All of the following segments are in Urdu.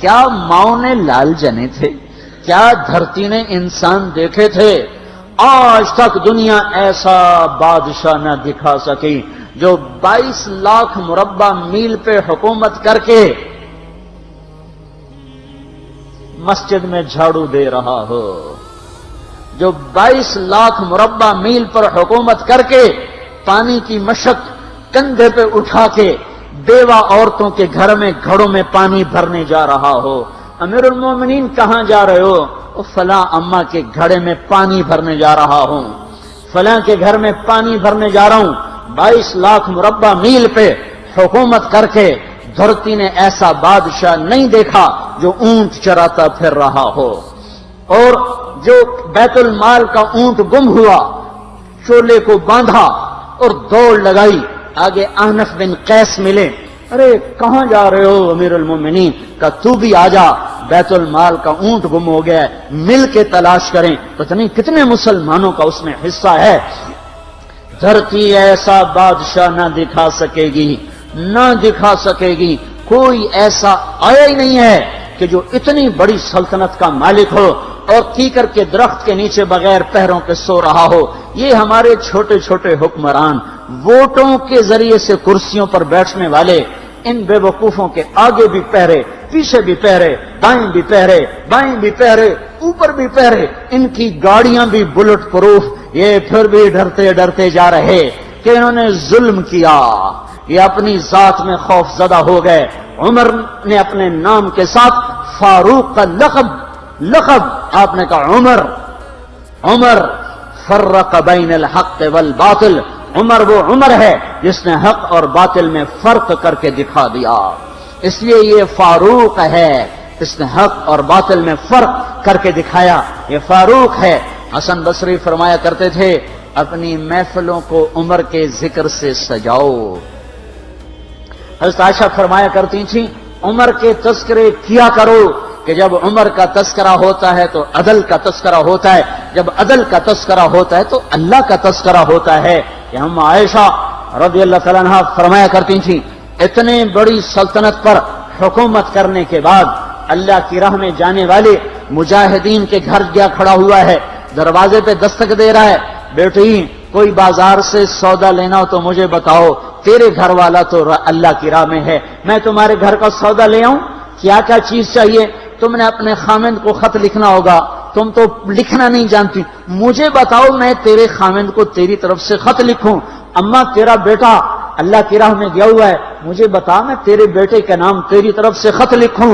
کیا ماؤں نے لال جنے تھے؟ کیا دھرتی نے انسان دیکھے تھے؟ آج تک دنیا ایسا بادشاہ نہ دکھا سکی جو 22 لاکھ مربع میل پہ حکومت کر کے مسجد میں جھاڑو دے رہا ہو، جو 22 لاکھ مربع میل پر حکومت کر کے پانی کی مشق کندھے پہ اٹھا کے بیوہ عورتوں کے گھر میں گھڑوں میں پانی بھرنے جا رہا ہو۔ امیر المومنین کہاں جا رہے ہو؟ فلاں اماں کے گھڑے میں پانی بھرنے جا رہا ہوں، فلاں کے گھر میں پانی بھرنے جا رہا ہوں۔ 22 لاکھ مربع میل پہ حکومت کر کے دھرتی نے ایسا بادشاہ نہیں دیکھا جو اونٹ چراتا پھر رہا ہو، اور جو بیت المال کا اونٹ گم ہوا چولے کو باندھا اور دوڑ لگائی، آگے احنف بن قیس ملے، ارے کہاں جا رہے ہو امیر المومنین؟ کہ تو بھی آ جا، بیت المال کا اونٹ گم ہو گیا ہے، مل کے تلاش کریں۔ پتہ نہیں کتنے مسلمانوں کا اس میں حصہ ہے۔ دھرتی ایسا بادشاہ نہ دکھا سکے گی، نہ دکھا سکے گی، کوئی ایسا آیا ہی نہیں ہے کہ جو اتنی بڑی سلطنت کا مالک ہو اور کیکر کے درخت کے نیچے بغیر پیروں کے سو رہا ہو۔ یہ ہمارے چھوٹے چھوٹے حکمران، ووٹوں کے ذریعے سے کرسیوں پر بیٹھنے والے، ان بے وقوفوں کے آگے بھی پہرے، پیچھے بھی پہرے، دائیں بھی پہرے، بائیں بھی پہرے، اوپر بھی پہرے، ان کی گاڑیاں بھی بلٹ پروف، یہ پھر بھی ڈرتے ڈرتے جا رہے کہ انہوں نے ظلم کیا، یہ اپنی ذات میں خوف زدہ ہو گئے۔ عمر نے اپنے نام کے ساتھ فاروق کا لقب آپ نے کہا عمر فرق بین الحق والباطل، عمر وہ عمر ہے جس نے حق اور باطل میں فرق کر کے دکھا دیا، اس لیے یہ فاروق ہے، اس نے حق اور باطل میں فرق کر کے دکھایا، یہ فاروق ہے۔ حسن بصری فرمایا کرتے تھے اپنی محفلوں کو عمر کے ذکر سے سجاؤ۔ حضرت عائشہ فرمایا کرتی تھیں عمر کے تذکرے کیا کرو، کہ جب عمر کا تذکرہ ہوتا ہے تو عدل کا تذکرہ ہوتا ہے، جب عدل کا تذکرہ ہوتا ہے تو اللہ کا تذکرہ ہوتا ہے۔ کہ ہم عائشہ رضی اللہ تعالیٰ عنہا فرمایا کرتی تھیں اتنے بڑی سلطنت پر حکومت کرنے کے بعد اللہ کی راہ میں جانے والے مجاہدین کے گھر گیا کھڑا ہوا ہے، دروازے پہ دستک دے رہا ہے، بیٹی کوئی بازار سے سودا لینا ہو تو مجھے بتاؤ، تیرے گھر والا تو اللہ کی راہ میں ہے، میں تمہارے گھر کا سودا لے آؤں، کیا کیا چیز چاہیے؟ تم نے اپنے خامند کو خط لکھنا ہوگا، تم تو لکھنا نہیں جانتی، مجھے بتاؤ میں تیرے خامند کو تیری طرف سے خط لکھوں۔ اما تیرا بیٹا اللہ کی راہ میں گیا ہوا ہے، مجھے بتا میں تیرے بیٹے کے نام تیری طرف سے خط لکھوں۔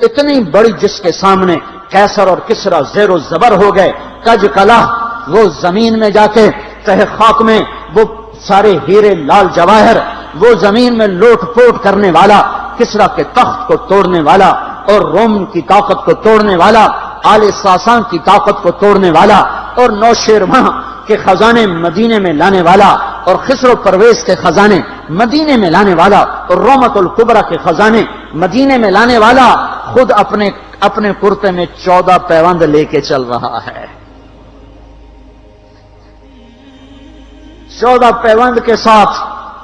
اتنی بڑی جس کے سامنے قیصر اور کسرا زیر و زبر ہو گئے، کج کلا، وہ زمین میں جا کے تہ خاک میں وہ سارے ہیرے لال جواہر، وہ زمین میں لوٹ پوٹ کرنے والا، کسرا کے تخت کو توڑنے والا اور روم کی طاقت کو توڑنے والا، آل ساسان کی طاقت کو توڑنے والا اور نوشیروان کے خزانے مدینے میں لانے والا اور خسرو پرویز کے خزانے مدینے میں لانے والا اور رومت الکبرى کے خزانے مدینے میں لانے والا خود اپنے کرتے میں 14 پیوند لے کے چل رہا ہے، 14 پیوند کے ساتھ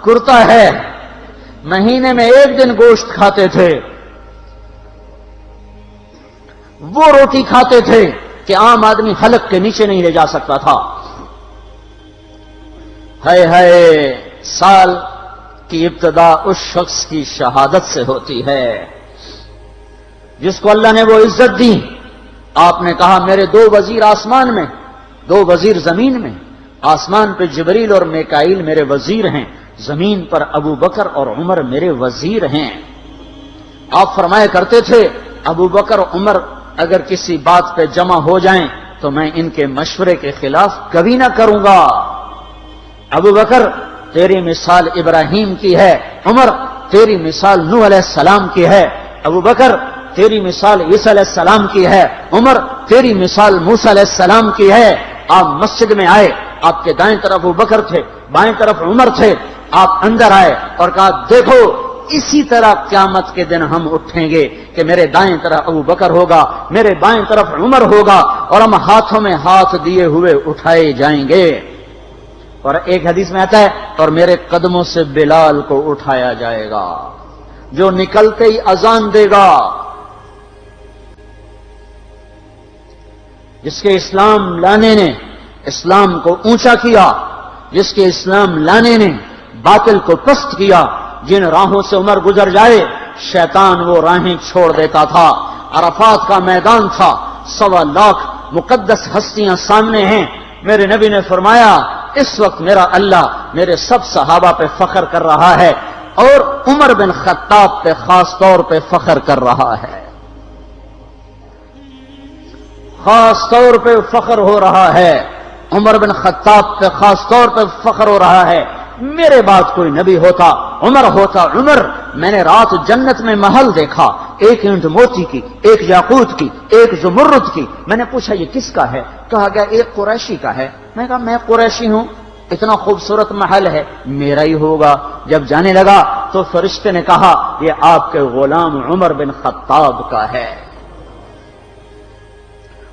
کرتا ہے، مہینے میں 1 دن گوشت کھاتے تھے، وہ روٹی کھاتے تھے کہ عام آدمی حلق کے نیچے نہیں لے جا سکتا تھا۔ ہے سال کی ابتدا اس شخص کی شہادت سے ہوتی ہے جس کو اللہ نے وہ عزت دی۔ آپ نے کہا میرے 2 وزیر آسمان میں، 2 وزیر زمین میں، آسمان پہ جبریل اور میکائیل میرے وزیر ہیں، زمین پر ابو بکر اور عمر میرے وزیر ہیں۔ آپ فرمایا کرتے تھے ابو بکر عمر اگر کسی بات پہ جمع ہو جائیں تو میں ان کے مشورے کے خلاف کبھی نہ کروں گا۔ ابو بکر تیری مثال ابراہیم کی ہے، عمر تیری مثال نوح علیہ السلام کی ہے، ابو بکر تیری مثال عیسیٰ علیہ السلام کی ہے، عمر تیری مثال موسیٰ علیہ السلام کی ہے۔ آپ مسجد میں آئے، آپ کے دائیں طرف ابو بکر تھے، بائیں طرف عمر تھے، آپ اندر آئے اور کہا دیکھو اسی طرح قیامت کے دن ہم اٹھیں گے کہ میرے دائیں طرف ابو بکر ہوگا، میرے بائیں طرف عمر ہوگا اور ہم ہاتھوں میں ہاتھ دیے ہوئے اٹھائے جائیں گے۔ اور ایک حدیث میں آتا ہے اور میرے قدموں سے بلال کو اٹھایا جائے گا جو نکلتے ہی اذان دے گا، جس کے اسلام لانے نے اسلام کو اونچا کیا، جس کے اسلام لانے نے باطل کو پست کیا، جن راہوں سے عمر گزر جائے شیطان وہ راہیں چھوڑ دیتا تھا۔ عرفات کا میدان تھا، 1.25 لاکھ مقدس ہستیاں سامنے ہیں۔ میرے نبی نے فرمایا اس وقت میرا اللہ میرے سب صحابہ پہ فخر کر رہا ہے اور عمر بن خطاب پہ خاص طور پہ فخر کر رہا ہے، خاص طور پہ فخر ہو رہا ہے، عمر بن خطاب پہ خاص طور پہ فخر ہو رہا ہے۔ میرے بعد کوئی نبی ہوتا عمر ہوتا۔ عمر، میں نے رات جنت میں محل دیکھا، ایک اینٹ موتی کی، ایک یاقوت کی، ایک زمرد کی۔ میں نے پوچھا یہ کس کا ہے؟ کہا گیا ایک قریشی کا ہے۔ میں نے کہا میں قریشی ہوں، اتنا خوبصورت محل ہے، میرا ہی ہوگا۔ جب جانے لگا تو فرشتے نے کہا یہ آپ کے غلام عمر بن خطاب کا ہے۔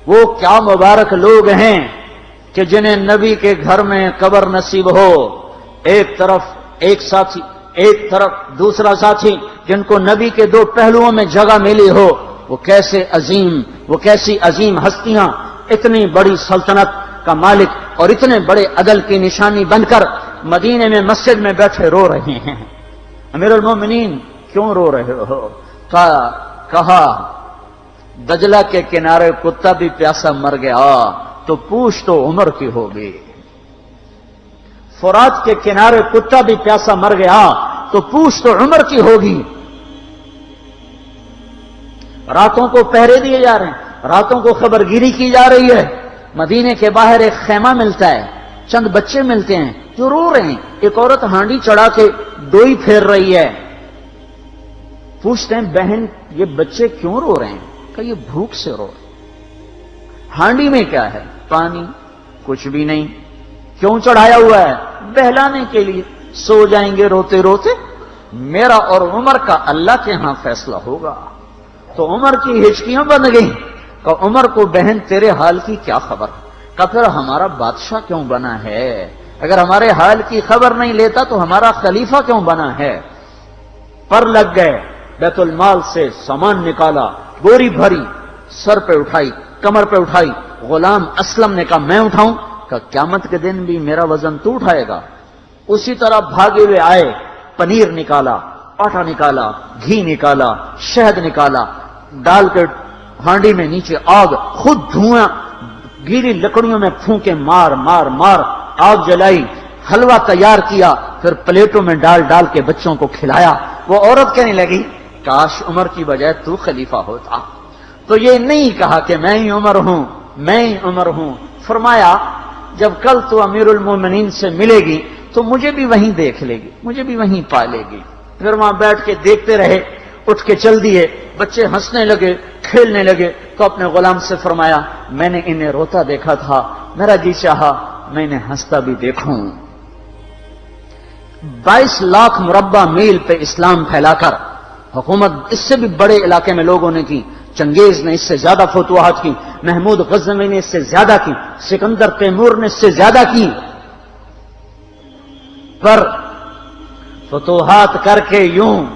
وہ کیا مبارک لوگ ہیں کہ جنہیں نبی کے گھر میں قبر نصیب ہو، ایک طرف ایک ساتھی، ایک طرف دوسرا ساتھی، جن کو نبی کے دو پہلوؤں میں جگہ ملی ہو۔ وہ کیسی عظیم ہستیاں، اتنی بڑی سلطنت کا مالک اور اتنے بڑے عدل کی نشانی بن کر مدینے میں مسجد میں بیٹھے رو رہے ہیں۔ امیر المومنین کیوں رو رہے ہو؟ کہا دجلہ کے کنارے کتا بھی پیاسا مر گیا تو پوچھ تو عمر کی ہوگی، فرات کے کنارے کتا بھی پیاسا مر گیا تو پوچھ تو عمر کی ہوگی۔ راتوں کو پہرے دیے جا رہے ہیں، راتوں کو خبر گیری کی جا رہی ہے۔ مدینے کے باہر ایک خیمہ ملتا ہے، چند بچے ملتے ہیں جو رو رہے ہیں۔ ایک عورت ہانڈی چڑھا کے ڈوئی پھیر رہی ہے۔ پوچھتے ہیں بہن یہ بچے کیوں رو رہے ہیں؟ کہ یہ بھوک سے رو رہے ہیں۔ ہانڈی میں کیا ہے؟ پانی، کچھ بھی نہیں۔ کیوں چڑھایا ہوا ہے؟ بہلانے کے لیے۔ سو جائیں گے روتے روتے، میرا اور عمر کا اللہ کے ہاں فیصلہ ہوگا۔ تو عمر کی ہچکیاں بن گئیں کہ عمر کو بہن تیرے حال کی کیا خبر؟ کہ پھر ہمارا بادشاہ کیوں بنا ہے؟ اگر ہمارے حال کی خبر نہیں لیتا تو ہمارا خلیفہ کیوں بنا ہے؟ پر لگ گئے، بیت المال سے سامان نکالا، بوری بھری، سر پہ اٹھائی، کمر پہ اٹھائی۔ غلام اسلم نے کہا میں اٹھاؤں؟ کہ قیامت کے دن بھی میرا وزن تو اٹھائے گا۔ اسی طرح بھاگے ہوئے آئے، پنیر نکالا، آٹا نکالا، گھی نکالا، شہد نکالا، ڈال کے ہانڈی میں نیچے آگ، خود دھواں گیلی لکڑیوں میں پھونکے مار مار مار آگ جلائی، حلوہ تیار کیا، پھر پلیٹوں میں ڈال ڈال کے بچوں کو کھلایا۔ وہ عورت کہنے لگی کاش عمر کی بجائے تو خلیفہ ہوتا۔ تو یہ نہیں کہا کہ میں ہی عمر ہوں، میں ہی عمر ہوں۔ فرمایا جب کل تو امیر المومنین سے ملے گی تو مجھے بھی وہیں دیکھ لے گی، مجھے بھی وہیں پا لے گی۔ پھر وہاں بیٹھ کے دیکھتے رہے، اٹھ کے چل دیے۔ بچے ہنسنے لگے، کھیلنے لگے تو اپنے غلام سے فرمایا میں نے انہیں روتا دیکھا تھا، میرا جی چاہا میں انہیں ہنستا بھی دیکھوں۔ 22 لاکھ مربع میل پہ اسلام پھیلا کر حکومت اس سے بھی بڑے علاقے میں لوگوں نے کی۔ چنگیز نے اس سے زیادہ فتوحات کی، محمود غزنوی نے اس سے زیادہ کی، سکندر تیمور نے اس سے زیادہ کی۔ پر فتوحات کر کے یوں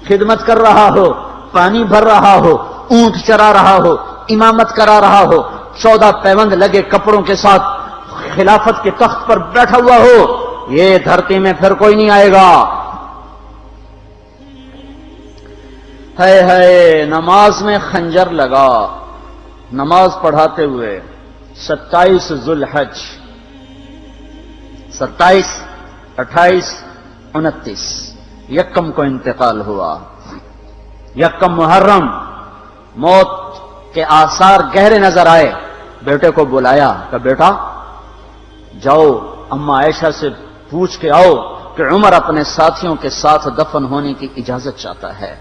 خدمت کر رہا ہو، پانی بھر رہا ہو، اونٹ چرا رہا ہو، امامت کرا رہا ہو، 14 پیوند لگے کپڑوں کے ساتھ خلافت کے تخت پر بیٹھا ہوا ہو، یہ دھرتی میں پھر کوئی نہیں آئے گا۔ ہے نماز میں خنجر لگا، نماز پڑھاتے ہوئے 27 ذوالحج، 27، 28، 29 یکم کو انتقال ہوا۔ یکم محرم موت کے آثار گہرے نظر آئے۔ بیٹے کو بلایا کہ بیٹا جاؤ اما عائشہ سے پوچھ کے آؤ کہ عمر اپنے ساتھیوں کے ساتھ دفن ہونے کی اجازت چاہتا ہے۔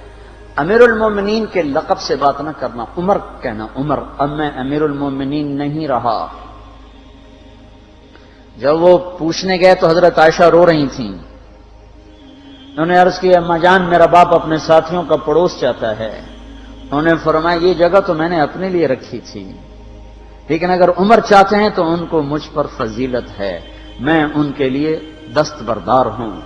امیر المومنین کے لقب سے بات نہ کرنا، عمر کہنا۔ عمر، اب میں امیر المومنین نہیں رہا۔ جب وہ پوچھنے گئے تو حضرت عائشہ رو رہی تھیں۔ انہوں نے عرض کی اما جان میرا باپ اپنے ساتھیوں کا پڑوس چاہتا ہے۔ انہوں نے فرمایا یہ جگہ تو میں نے اپنے لیے رکھی تھی، لیکن اگر عمر چاہتے ہیں تو ان کو مجھ پر فضیلت ہے، میں ان کے لیے دستبردار ہوں۔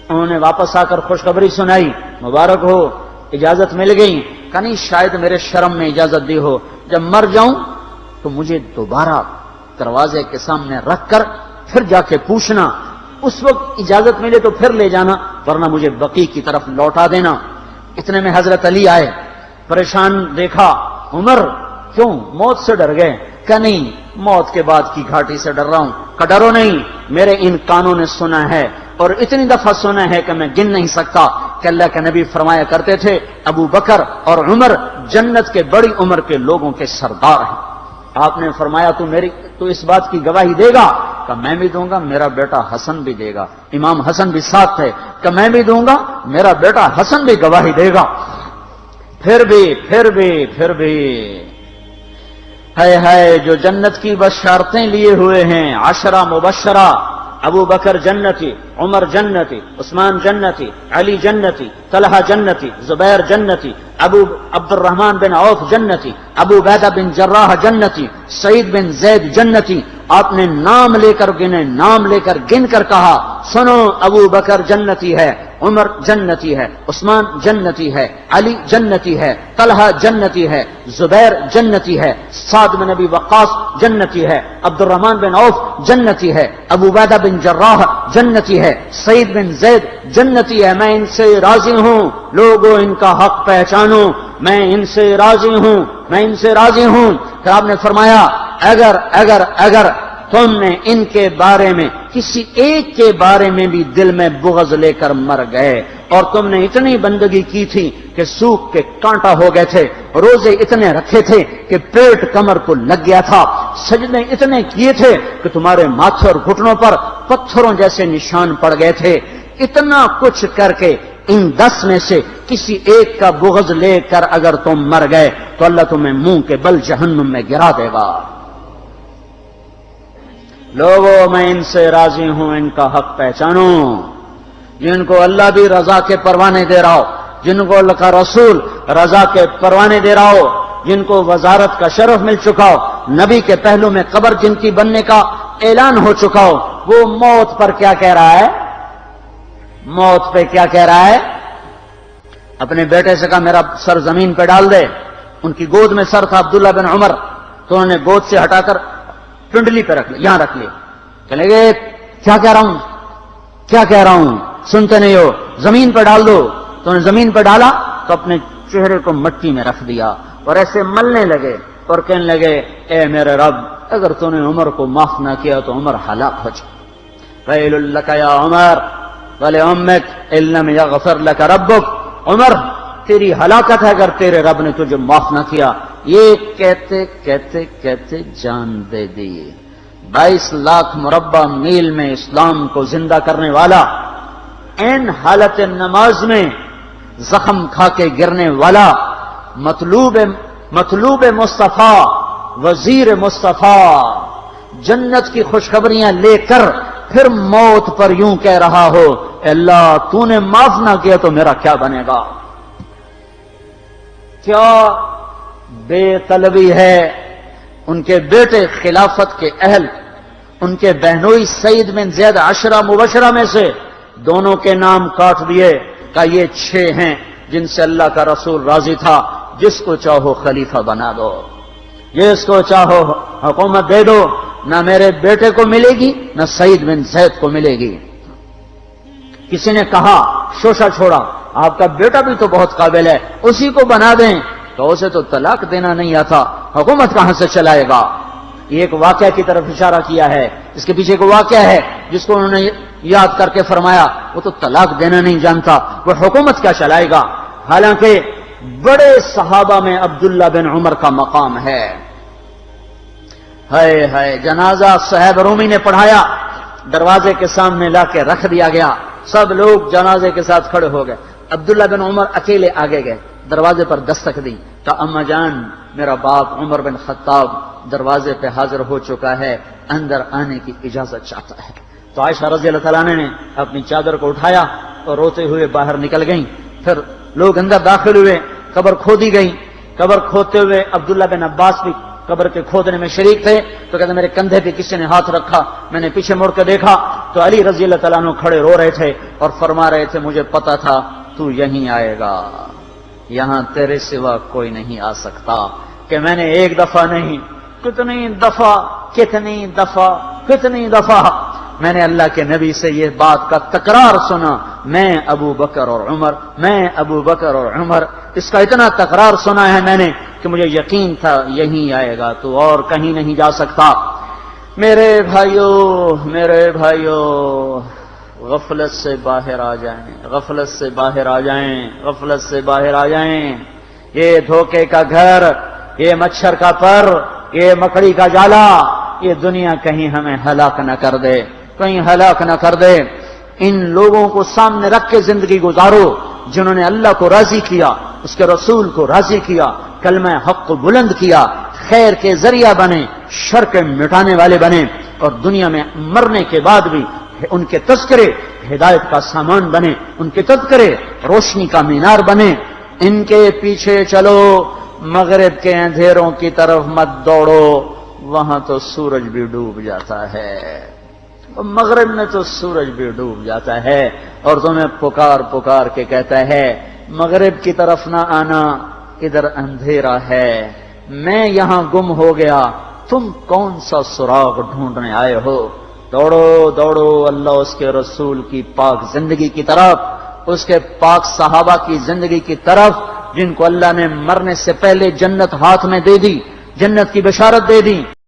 انہوں نے واپس آ کر خوشخبری سنائی، مبارک ہو اجازت مل گئی۔ کہ نہیں شاید میرے شرم میں اجازت دی ہو، جب مر جاؤں تو مجھے دوبارہ دروازے کے سامنے رکھ کر پھر جا کے پوچھنا، اس وقت اجازت ملے تو پھر لے جانا، ورنہ مجھے بقیع کی طرف لوٹا دینا۔ اتنے میں حضرت علی آئے، پریشان دیکھا، عمر کیوں موت سے ڈر گئے؟ کہ نہیں، موت کے بعد کی گھاٹی سے ڈر رہا ہوں۔ کہ ڈرو نہیں، میرے ان کانوں نے سنا ہے اور اتنی دفعہ سنا ہے کہ میں گن نہیں سکتا کہ اللہ کے نبی فرمایا کرتے تھے ابو بکر اور عمر جنت کے بڑی عمر کے لوگوں کے سردار ہیں۔ آپ نے فرمایا تو اس بات کی گواہی دے گا؟ کہ میں بھی دوں گا، میرا بیٹا حسن بھی دے گا۔ امام حسن بھی ساتھ تھے۔ کہ میں بھی دوں گا، میرا بیٹا حسن بھی گواہی دے گا۔ پھر بھی ہے جو جنت کی بشارتیں لیے ہوئے ہیں، 10 مبشرہ، ابو بکر جنتی، عمر جنتی، عثمان جنتی، علی جنتی، طلحہ جنتی، زبیر جنتی، ابو عبد الرحمن بن عوف جنتی، ابو عبیدہ بن جراح جنتی، سعید بن زید جنتی۔ آپ نے نام لے کر گنے، نام لے کر گن کر کہا، سنو ابو بکر جنتی ہے، عمر جنتی ہے، عثمان جنتی ہے، علی جنتی ہے، طلحہ جنتی ہے، زبیر جنتی ہے، سعد بن ابی وقاص جنتی ہے، عبد الرحمن بن عوف جنتی ہے، ابو عبیدہ بن جراح جنتی ہے، سعید بن زید جنتی ہے۔ میں ان سے راضی ہوں، لوگوں ان کا حق پہچانو، میں ان سے راضی ہوں، میں ان سے راضی ہوں۔ پھر آپ نے فرمایا اگر تم نے ان کے بارے میں کسی ایک کے بارے میں بھی دل میں بغض لے کر مر گئے، اور تم نے اتنی بندگی کی تھی کہ سوکھ کے کانٹا ہو گئے تھے، روزے اتنے رکھے تھے کہ پیٹ کمر کو لگ گیا تھا، سجدے اتنے کیے تھے کہ تمہارے ماتھے اور گھٹنوں پر پتھروں جیسے نشان پڑ گئے تھے، اتنا کچھ کر کے ان 10 میں سے کسی ایک کا بغض لے کر اگر تم مر گئے تو اللہ تمہیں منہ کے بل جہنم میں گرا دے گا۔ لوگوں میں ان سے راضی ہوں، ان کا حق پہچانو، جن کو اللہ بھی رضا کے پروانے دے رہا ہو، جن کو اللہ کا رسول رضا کے پروانے دے رہا ہو، جن کو وزارت کا شرف مل چکا ہو، نبی کے پہلو میں قبر جن کی بننے کا اعلان ہو چکا ہو، وہ موت پر کیا کہہ رہا ہے؟ موت پہ کیا کہہ رہا ہے؟ اپنے بیٹے سے کہا میرا سر زمین پہ ڈال دے۔ ان کی گود میں سر تھا عبداللہ بن عمر، تو انہوں نے گود سے ہٹا کر پنڈلی پہ رکھ لیا، یہاں رکھ لیا۔ کہنے لگے کیا کہہ رہا ہوں سنتے نہیں ہو، زمین پہ ڈال دو۔ تو انہوں نے زمین پہ ڈالا تو اپنے چہرے کو مٹی میں رکھ دیا اور ایسے ملنے لگے اور کہنے لگے اے میرے رب، اگر تو نے عمر کو معاف نہ کیا تو عمر ہلاک ہو جائے۔ ویل لک یا عمر ولأمک ان لم یغفر لک ربک، عمر تیری ہلاکت ہے اگر تیرے رب نے تجھے معاف نہ کیا۔ یہ کہتے کہتے کہتے جان دے دی۔ 22 لاکھ مربع میل میں اسلام کو زندہ کرنے والا، این حالت نماز میں زخم کھا کے گرنے والا، مطلوب مصطفیٰ، وزیر مصطفیٰ، جنت کی خوشخبریاں لے کر پھر موت پر یوں کہہ رہا ہو اللہ تو نے معاف نہ کیا تو میرا کیا بنے گا؟ کیا بے طلبی ہے۔ ان کے بیٹے خلافت کے اہل، ان کے بہنوئی سعید بن زید 10 مبشرہ میں سے دونوں کے نام کاٹ دیے کہ یہ 6 ہیں جن سے اللہ کا رسول راضی تھا، جس کو چاہو خلیفہ بنا دو، جس کو چاہو حکومت دے دو، نہ میرے بیٹے کو ملے گی نہ سعید بن زید کو ملے گی۔ کسی نے کہا شوشہ چھوڑا، آپ کا بیٹا بھی تو بہت قابل ہے، اسی کو بنا دیں۔ تو اسے تو طلاق دینا نہیں آتا، حکومت کہاں سے چلائے گا؟ یہ ایک واقعہ کی طرف اشارہ کیا ہے، اس کے پیچھے ایک واقعہ ہے جس کو انہوں نے یاد کر کے فرمایا وہ تو طلاق دینا نہیں جانتا، وہ حکومت کیا چلائے گا؟ حالانکہ بڑے صحابہ میں عبداللہ بن عمر کا مقام ہے۔ ہے جنازہ صہیب رومی نے پڑھایا، دروازے کے سامنے لا کے رکھ دیا گیا، سب لوگ جنازے کے ساتھ کھڑے ہو گئے، عبداللہ بن عمر اکیلے آگے گئے، دروازے پر دستک دی کہ اما جان میرا باپ عمر بن خطاب دروازے پہ حاضر ہو چکا ہے، اندر آنے کی اجازت چاہتا ہے۔ تو عائشہ رضی اللہ تعالیٰ نے اپنی چادر کو اٹھایا اور روتے ہوئے باہر نکل گئیں۔ پھر لوگ اندر داخل ہوئے، قبر کھودی گئی، قبر کھودتے ہوئے عبداللہ بن عباس بھی قبر کے کھودنے میں شریک تھے، تو کہتے میرے کندھے پہ کسی نے ہاتھ رکھا، میں نے پیچھے مڑ کے دیکھا تو علی رضی اللہ تعالیٰ عنہ کھڑے رو رہے تھے اور فرما رہے تھے مجھے پتا تھا تو یہیں آئے گا، یہاں تیرے سوا کوئی نہیں آ سکتا، کہ میں نے ایک دفعہ نہیں کتنی دفعہ میں نے اللہ کے نبی سے یہ بات کا تکرار سنا، میں ابو بکر اور عمر، اس کا اتنا تکرار سنا ہے میں نے کہ مجھے یقین تھا یہیں آئے گا، تو اور کہیں نہیں جا سکتا۔ میرے بھائیوں، غفلت سے باہر آ جائیں، یہ دھوکے کا گھر، یہ مچھر کا پر، یہ مکڑی کا جالا، یہ دنیا کہیں ہمیں ہلاک نہ کر دے۔ ان لوگوں کو سامنے رکھ کے زندگی گزارو جنہوں نے اللہ کو راضی کیا، اس کے رسول کو راضی کیا، کلمہ حق کو بلند کیا، خیر کے ذریعہ بنے، شر کے مٹانے والے بنے، اور دنیا میں مرنے کے بعد بھی ان کے تذکرے ہدایت کا سامان بنے، ان کے تذکرے روشنی کا مینار بنے۔ ان کے پیچھے چلو، مغرب کے اندھیروں کی طرف مت دوڑو، وہاں تو سورج بھی ڈوب جاتا ہے، مغرب میں تو سورج بھی ڈوب جاتا ہے، اور تمہیں پکار کے کہتا ہے مغرب کی طرف نہ آنا، ادھر اندھیرا ہے، میں یہاں گم ہو گیا، تم کون سا سراغ ڈھونڈنے آئے ہو؟ دوڑو اللہ اس کے رسول کی پاک زندگی کی طرف، اس کے پاک صحابہ کی زندگی کی طرف، جن کو اللہ نے مرنے سے پہلے جنت ہاتھ میں دے دی، جنت کی بشارت دے دی۔